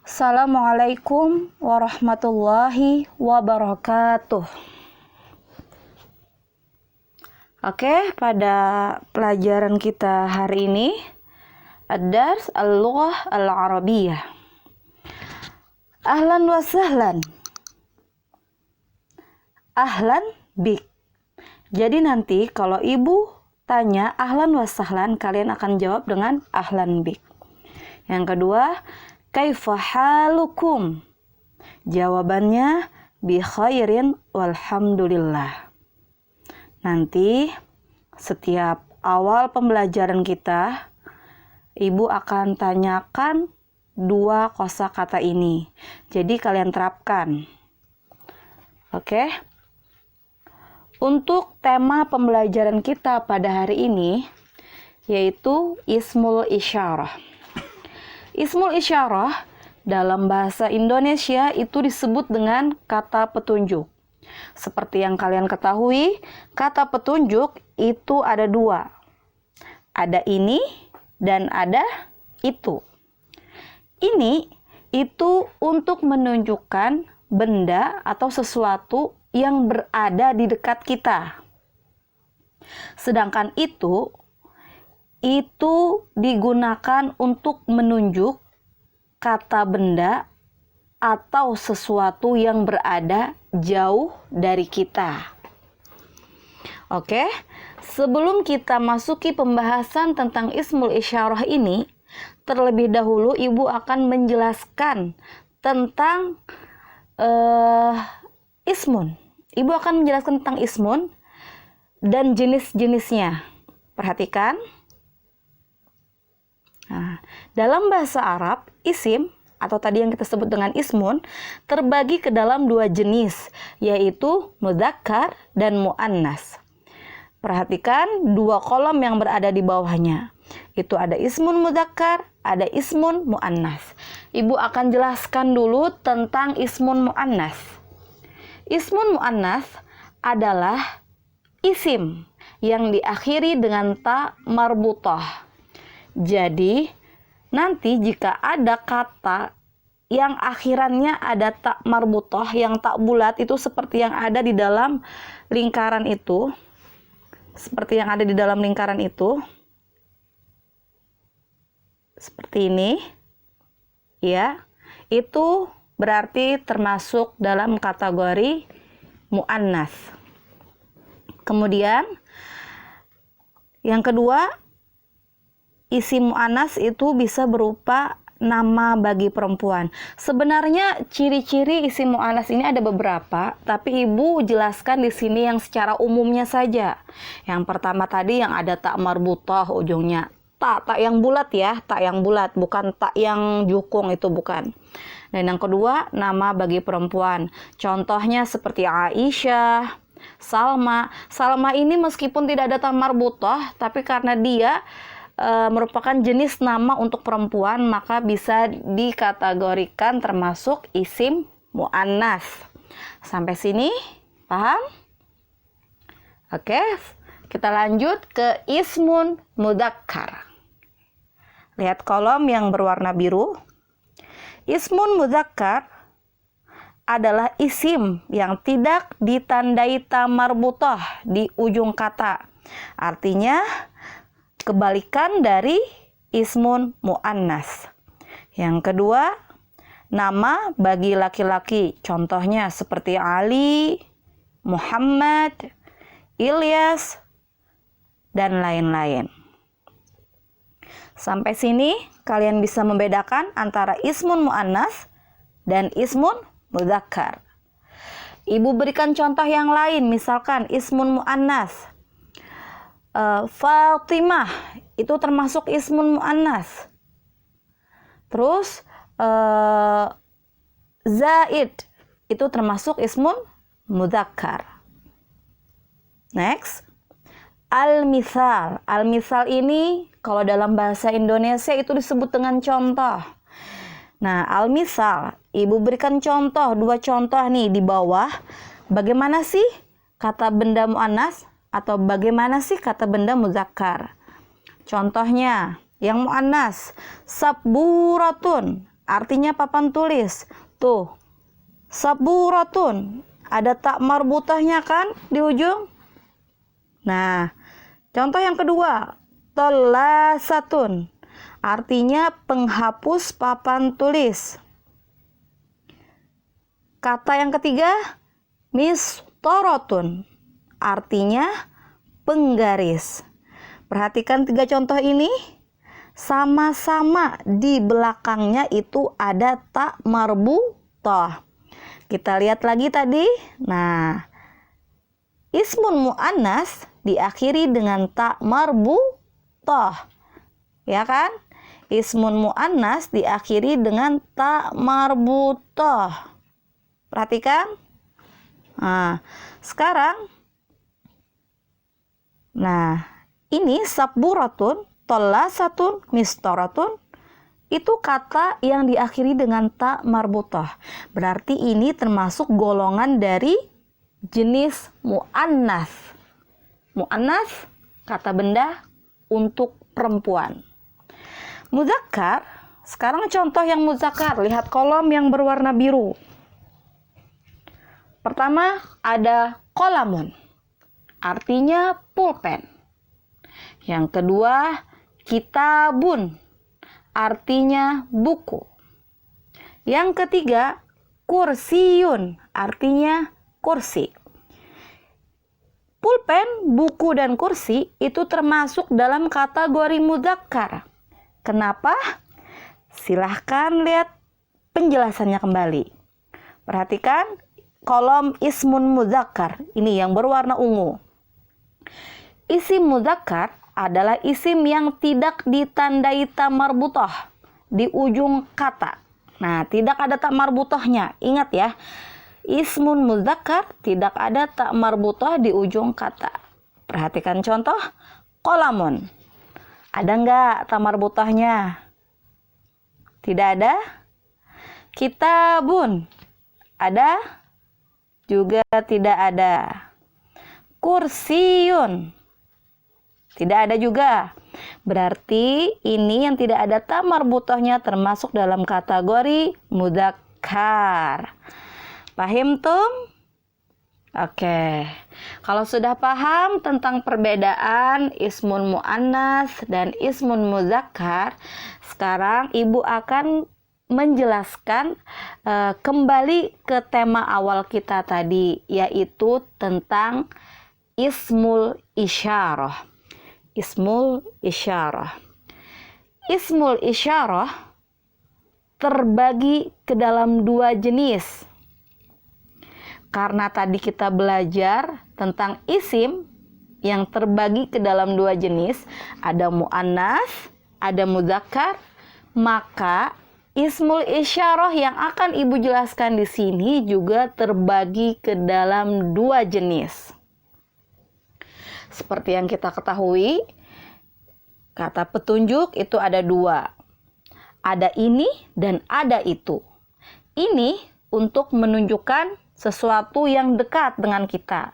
Assalamualaikum warahmatullahi wabarakatuh. Oke, pada pelajaran kita hari ini Ad-Dars Al-Lughah Al-Arabiyah. Ahlan wa sahlan. Ahlan bik. Jadi nanti kalau ibu tanya ahlan wa sahlan, kalian akan jawab dengan ahlan bik. Yang kedua, kaifa halukum? Jawabannya bi khairin walhamdulillah. Nanti setiap awal pembelajaran kita, ibu akan tanyakan dua kosakata ini. Jadi kalian terapkan. Oke? Untuk tema pembelajaran kita pada hari ini yaitu ismul isyarah. Ismul isyarah dalam bahasa Indonesia itu disebut dengan kata petunjuk. Seperti yang kalian ketahui, kata petunjuk itu ada dua. Ada ini dan ada itu. Ini itu untuk menunjukkan benda atau sesuatu yang berada di dekat kita. Sedangkan itu digunakan untuk menunjuk kata benda atau sesuatu yang berada jauh dari kita. Oke, sebelum kita masuki pembahasan tentang ismul isyarah ini, terlebih dahulu ibu akan menjelaskan tentang ismun. Ibu akan menjelaskan tentang ismun dan jenis-jenisnya. Perhatikan. Nah, dalam bahasa Arab, isim atau tadi yang kita sebut dengan ismun terbagi ke dalam dua jenis, yaitu mudzakkar dan muannas. Perhatikan dua kolom yang berada di bawahnya. Itu ada ismun mudzakkar, ada ismun muannas. Ibu akan jelaskan dulu tentang ismun muannas. Ismun muannas adalah isim yang diakhiri dengan ta marbutah. Jadi, nanti jika ada kata yang akhirannya ada tak marbutah, yang tak bulat, itu seperti yang ada di dalam lingkaran itu. Seperti yang ada di dalam lingkaran itu. Seperti ini. Ya, itu berarti termasuk dalam kategori muannas. Kemudian, yang kedua, isim muannas itu bisa berupa nama bagi perempuan. Sebenarnya ciri-ciri isim muannas ini ada beberapa, tapi ibu jelaskan di sini yang secara umumnya saja. Yang pertama tadi yang ada tak marbutah ujungnya. Tak yang bulat ya, tak yang bulat, bukan tak yang jukung, itu bukan. Dan yang kedua, nama bagi perempuan. Contohnya seperti Aisyah, Salma. Salma ini meskipun tidak ada tak marbutah, tapi karena dia merupakan jenis nama untuk perempuan, maka bisa dikategorikan termasuk isim muannas. Sampai sini paham? Oke, kita lanjut ke ismun mudzakkar. Lihat kolom yang berwarna biru. Ismun mudzakkar adalah isim yang tidak ditandai ta marbutah di ujung kata. Artinya kebalikan dari ismun muannas. Yang kedua, nama bagi laki-laki. Contohnya seperti Ali, Muhammad, Ilyas, dan lain-lain. Sampai sini kalian bisa membedakan antara ismun muannas dan ismun mudzakkar. Ibu berikan contoh yang lain, misalkan ismun muannas. Fatimah itu termasuk ismun muannas. Terus Zaid itu termasuk ismun mudzakkar. Next, al-misal. Al-misal ini kalau dalam bahasa Indonesia itu disebut dengan contoh. Nah, al-misal, ibu berikan contoh, dua contoh nih di bawah. Bagaimana sih kata benda muannas atau bagaimana sih kata benda mudzakkar? Contohnya, yang muannas, sabburatun artinya papan tulis. Tuh, saburatun, ada tak marbutahnya kan di ujung. Nah, contoh yang kedua, tolasatun, artinya penghapus papan tulis. Kata yang ketiga, mistorotun, artinya penggaris. Perhatikan tiga contoh ini, sama-sama di belakangnya itu ada tak marbutah. Kita lihat lagi tadi. Nah, ismun mu'annas diakhiri dengan tak marbutah. Ya kan? Ismun mu'annas diakhiri dengan tak marbutah. Perhatikan. Nah, sekarang. Nah, ini sabburatun, tolasatun, mistoratun. Itu kata yang diakhiri dengan tak marbutah. Berarti ini termasuk golongan dari jenis mu'annas. Mu'annas, kata benda untuk perempuan. Muzakkar, sekarang contoh yang muzakkar. Lihat kolom yang berwarna biru. Pertama ada kolamun, artinya pulpen. Yang kedua kitabun, artinya buku. Yang ketiga kursiyun, artinya kursi. Pulpen, buku, dan kursi itu termasuk dalam kategori muzakkar. Kenapa? Silahkan lihat penjelasannya kembali. Perhatikan kolom ismun muzakkar, ini yang berwarna ungu. Isim muzakkar adalah isim yang tidak ditandai ta marbutah di ujung kata. Nah, tidak ada ta marbutahnya. Ingat ya, ismun muzakkar tidak ada ta marbutah di ujung kata. Perhatikan contoh, kolamun. Ada nggak ta marbutahnya? Tidak ada. Kitabun. Ada? Juga tidak ada. Kursiyun. Tidak ada juga. Berarti ini yang tidak ada ta marbutahnya termasuk dalam kategori mudzakkar. Paham tum? Oke. Kalau sudah paham tentang perbedaan ismun muannas dan ismun mudzakkar, sekarang Ibu akan menjelaskan kembali ke tema awal kita tadi, yaitu tentang ismul isyarah. Ismul isyarah. Ismul isyarah terbagi ke dalam dua jenis. Karena tadi kita belajar tentang isim yang terbagi ke dalam dua jenis, ada muannas, ada mudzakkar, maka ismul isyarah yang akan Ibu jelaskan di sini juga terbagi ke dalam dua jenis. Seperti yang kita ketahui, kata petunjuk itu ada dua. Ada ini dan ada itu. Ini untuk menunjukkan sesuatu yang dekat dengan kita.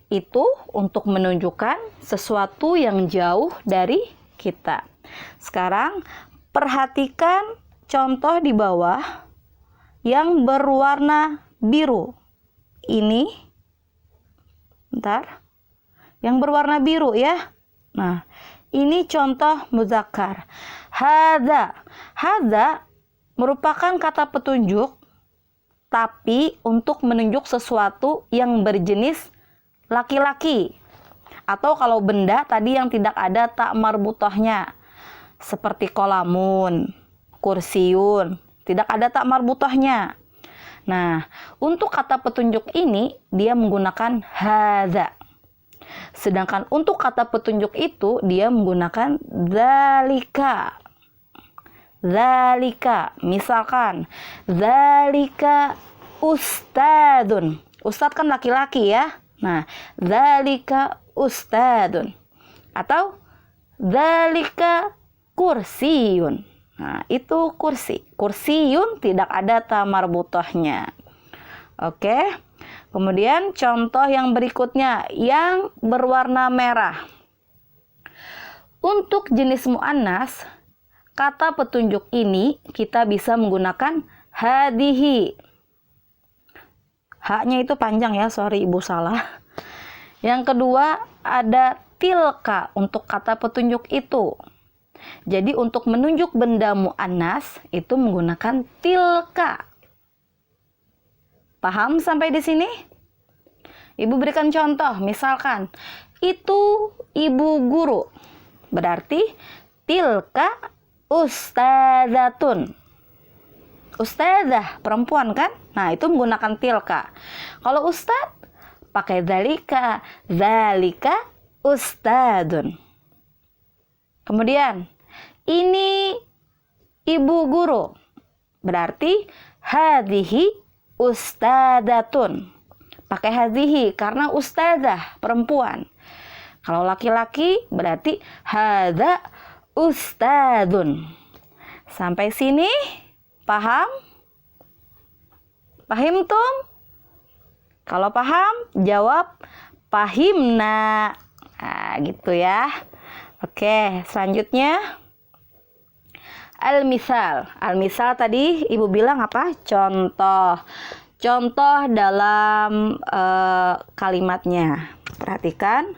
Itu untuk menunjukkan sesuatu yang jauh dari kita. Sekarang perhatikan contoh di bawah yang berwarna biru. Ini, bentar, yang berwarna biru ya. Nah, ini contoh muzakkar. Hadza. Hadza merupakan kata petunjuk, tapi untuk menunjuk sesuatu yang berjenis laki-laki. Atau kalau benda tadi yang tidak ada ta marbutahnya. Seperti kolamun, kursiyun, tidak ada ta marbutahnya. Nah, untuk kata petunjuk ini dia menggunakan hadza. Sedangkan untuk kata petunjuk itu dia menggunakan dzalika. Dzalika, misalkan dzalika ustadun. Ustad kan laki-laki ya. Nah, dzalika ustadun. Atau dzalika kursiyun. Nah, itu kursi. Kursiyun tidak ada ta marbutahnya. Oke. Kemudian contoh yang berikutnya yang berwarna merah. Untuk jenis muannas, kata petunjuk ini kita bisa menggunakan hadihi. Haknya itu panjang ya, sorry ibu salah. Yang kedua ada tilka untuk kata petunjuk itu. Jadi untuk menunjuk benda muannas itu menggunakan tilka. Paham sampai di sini? Ibu berikan contoh, misalkan itu ibu guru. Berarti tilka ustadzatun. Ustadzah perempuan kan? Nah, itu menggunakan tilka. Kalau ustadz pakai dzalika, dzalika ustadzun. Kemudian ini ibu guru. Berarti hadhihi ustadzatun. Pakai hadhihi karena ustadzah perempuan. Kalau laki-laki berarti hadza ustadzun. Sampai sini paham? Pahim tum? Kalau paham, jawab pahimna. Nah, gitu ya. Oke, selanjutnya al-misal. Al-misal tadi ibu bilang apa? Contoh. Contoh dalam kalimatnya. Perhatikan.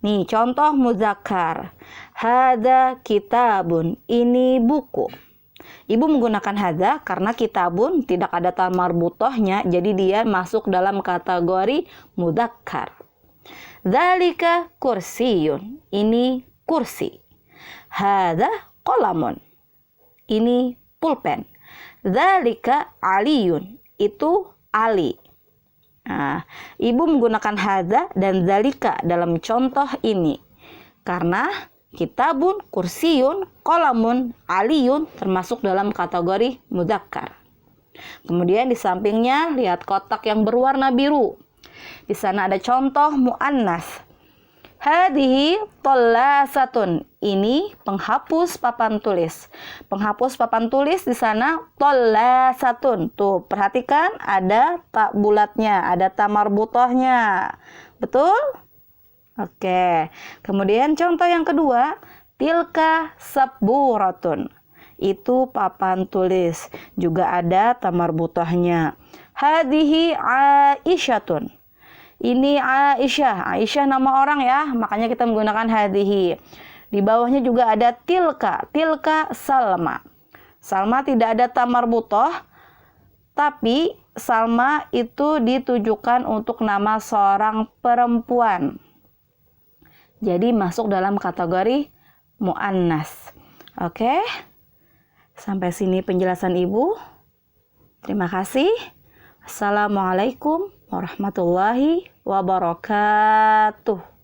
Nih, contoh muzakkar. Hadza kitabun. Ini buku. Ibu menggunakan hadza karena kitabun tidak ada ta marbutohnya, jadi dia masuk dalam kategori mudzakkar. Dzalika kursiyun. Ini kursi. Hadza qalamun. Ini pulpen. Dzalika aliyun. Itu ali. Nah, ibu menggunakan hadza dan dzalika dalam contoh ini karena kitabun, kursiyun, qalamun, aliyun termasuk dalam kategori mudzakkar. Kemudian di sampingnya lihat kotak yang berwarna biru. Di sana ada contoh muannas. Hadhihi tollasatun. Ini penghapus papan tulis. Penghapus papan tulis di sana tollasatun. Tuh, perhatikan ada tak bulatnya, ada ta marbutohnya. Betul? Oke, kemudian contoh yang kedua, tilka sabburatun. Itu papan tulis, juga ada ta marbutohnya. Hadhihi Aisyatun. Ini Aisyah. Aisyah nama orang ya, makanya kita menggunakan hadhihi. Di bawahnya juga ada tilka. Tilka Salma. Salma tidak ada ta marbutoh, tapi Salma itu ditujukan untuk nama seorang perempuan. Jadi masuk dalam kategori muannas. Oke. Sampai sini penjelasan Ibu. Terima kasih. Assalamualaikum warahmatullahi wabarakatuh.